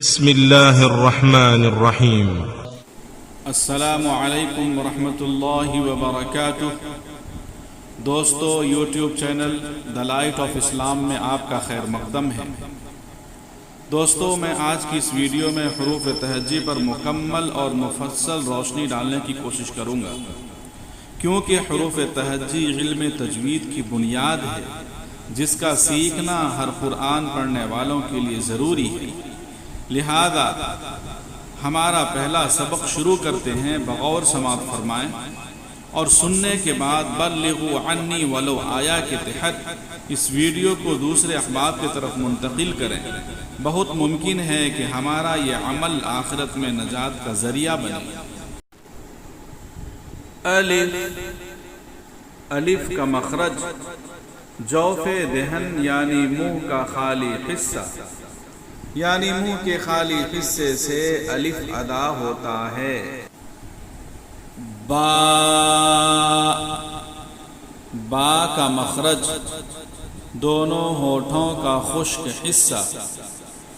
بسم اللہ الرحمن الرحیم۔ السلام علیکم ورحمۃ اللہ وبرکاتہ۔ دوستو، YouTube channel the light of Islam میں آپ کا خیر مقدم ہے۔ دوستو، میں آج کی اس ویڈیو میں حروف تہجی پر مکمل اور مفصل روشنی ڈالنے کی کوشش کروں گا، کیونکہ حروف تہجی علم تجوید کی بنیاد ہے، جس کا سیکھنا ہر قرآن پڑھنے والوں کے لیے ضروری ہے۔ لہذا ہمارا پہلا سبق شروع کرتے ہیں، بغور سماعت فرمائیں اور سننے کے بعد بلغوا عنی ولو آیا کے تحت اس ویڈیو کو دوسرے احباب کی طرف منتقل کریں۔ بہت ممکن ہے کہ ہمارا یہ عمل آخرت میں نجات کا ذریعہ بنے۔ الف کا مخرج جوف دہن یعنی منہ کا خالی حصہ، یعنی منہ کے خالی حصے سے الف ادا ہوتا ہے۔ با کا مخرج دونوں ہونٹوں کا خشک حصہ،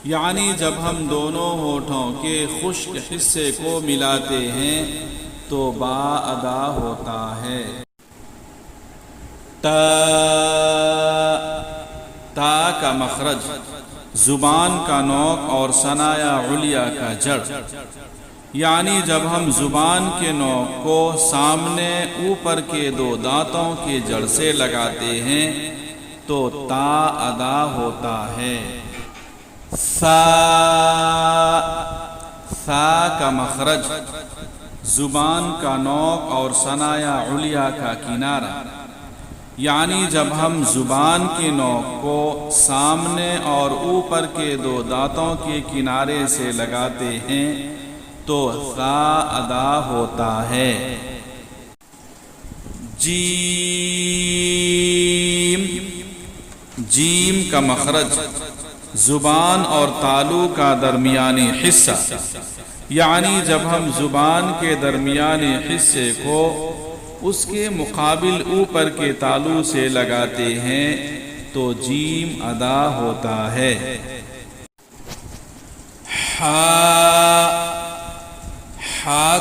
یعنی جب ہم دونوں ہونٹوں کے خشک حصے کو ملاتے ہیں تو با ادا ہوتا ہے۔ تا کا مخرج زبان کا نوک اور ثنایا علیا کا جڑ، یعنی جب ہم زبان کے نوک کو سامنے اوپر کے دو دانتوں کے جڑ سے لگاتے ہیں تو تا ادا ہوتا ہے۔ سا کا مخرج زبان کا نوک اور ثنایا علیا کا کنارہ، یعنی جب ہم زبان کے نوک کو سامنے اور اوپر کے دو دانتوں کے کنارے سے لگاتے ہیں تو سا ادا ہوتا ہے۔ جیم کا مخرج زبان اور تالو کا درمیانی حصہ، یعنی جب ہم زبان کے درمیانی حصے کو اس کے مقابل اوپر کے تالو سے لگاتے ہیں تو جیم ادا ہوتا ہے۔ ہا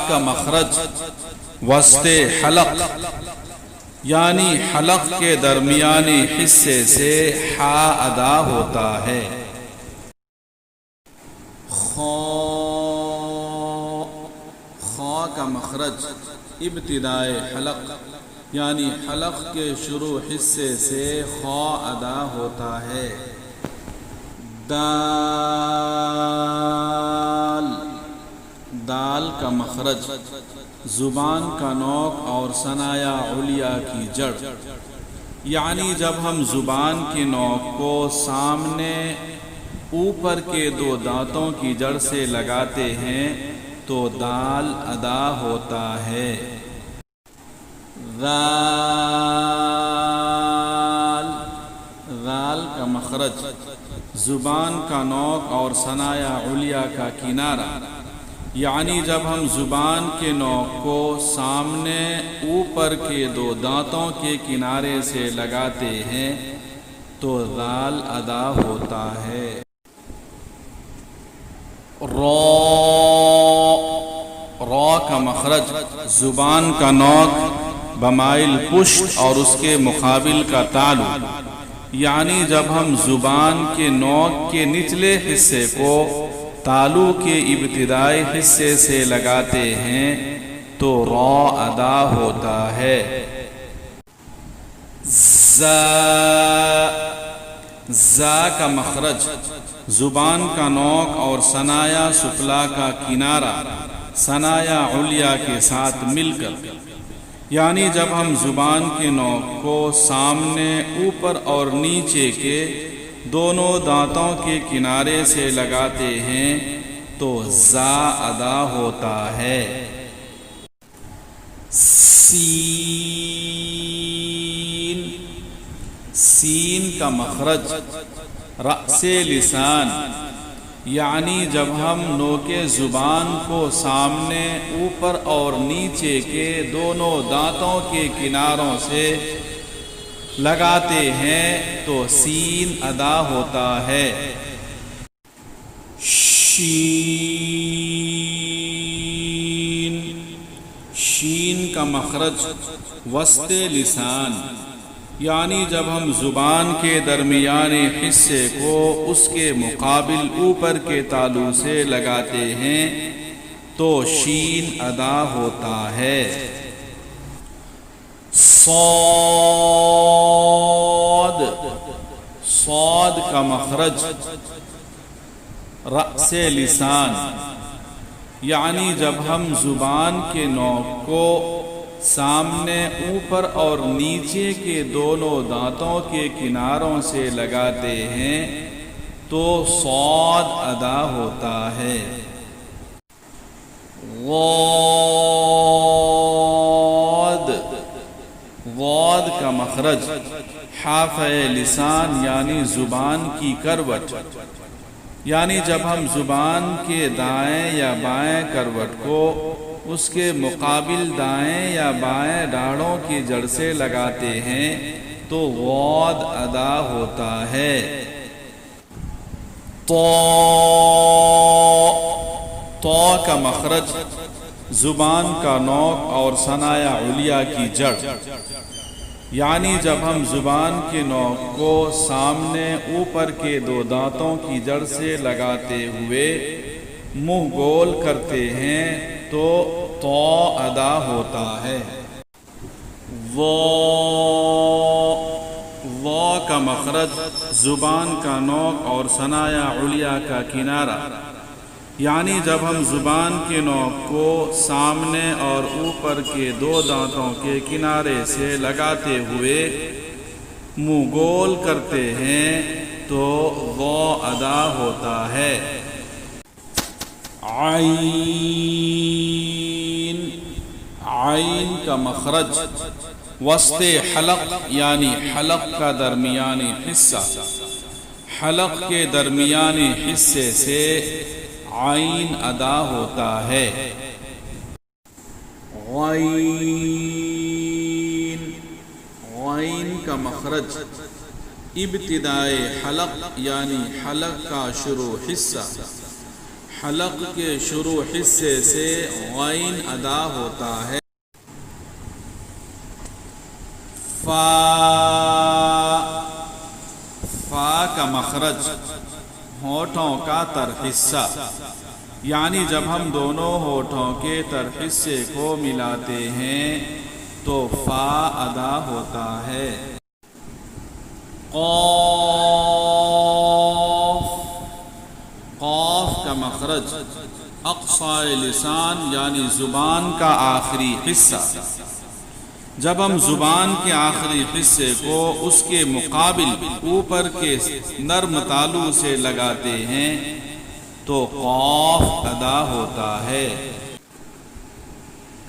کا مخرج وسط حلق، یعنی حلق کے درمیانی حصے سے ہا ادا ہوتا ہے۔ خا کا مخرج ابتدائے حلق، یعنی حلق کے شروع حصے سے خا ادا ہوتا ہے۔ دال کا مخرج زبان کا نوک اور ثنایا علیا کی جڑ، یعنی جب ہم زبان کے نوک کو سامنے اوپر کے دو دانتوں کی جڑ سے لگاتے ہیں تو دال ادا ہوتا ہے۔ غال کا مخرج زبان کا نوک اور ثنایا علیا کا کنارہ، یعنی جب ہم زبان کے نوک کو سامنے اوپر کے دو دانتوں کے کنارے سے لگاتے ہیں تو غال ادا ہوتا ہے۔ را کا مخرج زبان کا نوک بمائل پشت اور اس کے مقابل کا تالو، یعنی جب ہم زبان کے نوک کے نچلے حصے کو تالو کے ابتدائی حصے سے لگاتے ہیں تو را ادا ہوتا ہے۔ زا کا مخرج زبان کا نوک اور ثنایا سفلا کا کنارہ ثنایا علیا کے ساتھ مل کر، یعنی جب ہم زبان کے نوک کو سامنے اوپر اور نیچے کے دونوں دانتوں کے کنارے سے لگاتے ہیں تو زا ادا ہوتا ہے۔ سین کا مخرج رأس لسان، یعنی جب ہم نوک زبان کو سامنے اوپر اور نیچے کے دونوں دانتوں کے کناروں سے لگاتے ہیں تو سین ادا ہوتا ہے۔ شین، شین کا مخرج وسط لسان، یعنی جب ہم زبان کے درمیانی حصے کو اس کے مقابل اوپر کے تالو سے لگاتے ہیں تو شین ادا ہوتا ہے۔ صاد، صاد کا مخرج رأس لسان، یعنی جب ہم زبان کے نوک کو سامنے، اوپر اور نیچے کے دونوں دانتوں کے کناروں سے لگاتے ہیں تو صاد ادا ہوتا ہے۔ غاد، غاد کا مخرج حافظ لسان، یعنی زبان کی کروٹ، یعنی جب ہم زبان کے دائیں یا بائیں کروٹ کو اس کے مقابل دائیں یا بائیں داڑھوں کی جڑ سے لگاتے ہیں تو غاد ادا ہوتا ہے۔ طا کا مخرج زبان کا نوک اور ثنایا علیا کی جڑ، یعنی جب ہم زبان کے نوک کو سامنے اوپر کے دو دانتوں کی جڑ سے لگاتے ہوئے منہ گول کرتے ہیں تو طا ادا ہوتا ہے۔ وا کا مخرج زبان کا نوک اور ثنایا علیا کا کنارہ، یعنی جب ہم زبان کے نوک کو سامنے اور اوپر کے دو دانتوں کے کنارے سے لگاتے ہوئے منہ گول کرتے ہیں تو وا ادا ہوتا ہے۔ عین، عین کا مخرج وسط حلق، یعنی حلق کا درمیانی حصہ، حلق کے درمیانی حصے سے عین ادا ہوتا ہے۔ غین، غین کا مخرج ابتدائے حلق، یعنی حلق کا شروع حصہ، حلق کے شروع حصے سے غین ادا ہوتا ہے۔ فا، فا کا مخرج ہونٹوں کا تر حصہ، یعنی جب ہم دونوں ہونٹوں کے تر حصے کو ملاتے ہیں تو فا ادا ہوتا ہے۔ قاف، قاف کا مخرج اقصی لسان، یعنی زبان کا آخری حصہ، جب ہم زبان کے آخری حصے کو اس کے مقابل اوپر کے نرم تالو سے لگاتے ہیں تو قاف ادا ہوتا ہے۔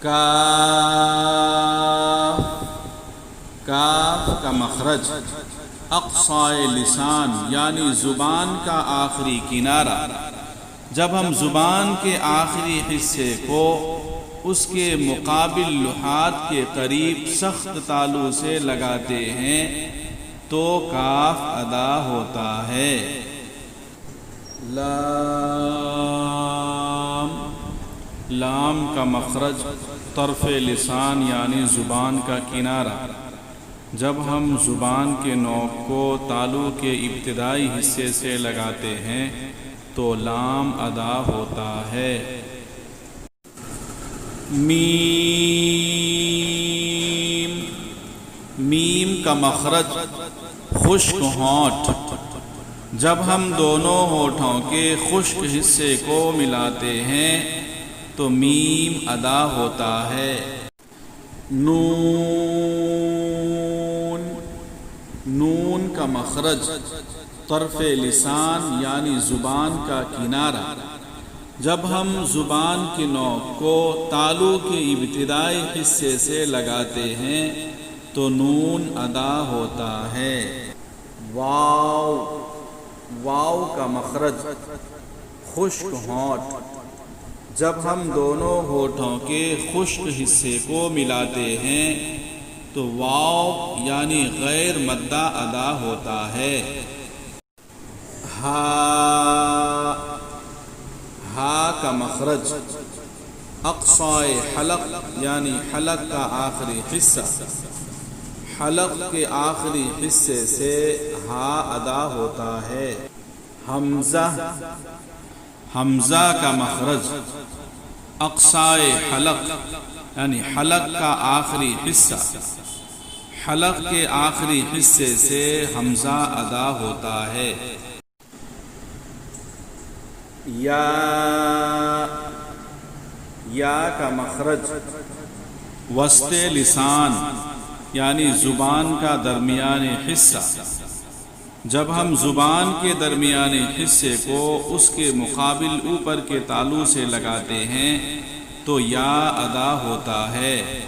کاف، کاف کا مخرج اقصی لسان، یعنی زبان کا آخری کنارہ، جب ہم زبان کے آخری حصے کو اس کے مقابل لحاظ کے قریب سخت تالو سے لگاتے ہیں تو کاف ادا ہوتا ہے۔ لام، لام کا مخرج طرف لسان، یعنی زبان کا کنارہ، جب ہم زبان کے نوک کو تالو کے ابتدائی حصے سے لگاتے ہیں تو لام ادا ہوتا ہے۔ میم، میم کا مخرج خشک ہونٹ، جب ہم دونوں ہونٹوں کے خشک حصے کو ملاتے ہیں تو میم ادا ہوتا ہے۔ نون، نون کا مخرج طرف لسان، یعنی زبان کا کنارہ، جب ہم زبان کے نوک کو تالو کے ابتدائی حصے سے لگاتے ہیں تو نون ادا ہوتا ہے۔ واو، واو کا مخرج خشک ہونٹ، جب ہم دونوں ہونٹوں کے خشک حصے کو ملاتے ہیں تو واو یعنی غیر مدہ ادا ہوتا ہے۔ ہا، ہا کا مخرج اقصائے حلق یعنی حلق کا آخری حصہ، حلق کے آخری حصے سے ہا ادا ہوتا ہے۔ حمزہ، حمزہ کا مخرج اقصائے حلق یعنی حلق کا آخری حصہ، حلق کے آخری حصے سے حمزہ ادا ہوتا ہے۔ یا، یا کا مخرج وسط لسان یعنی زبان کا درمیانی حصہ، جب ہم زبان کے درمیانی حصے کو اس کے مقابل اوپر کے تالو سے لگاتے ہیں تو یا ادا ہوتا ہے۔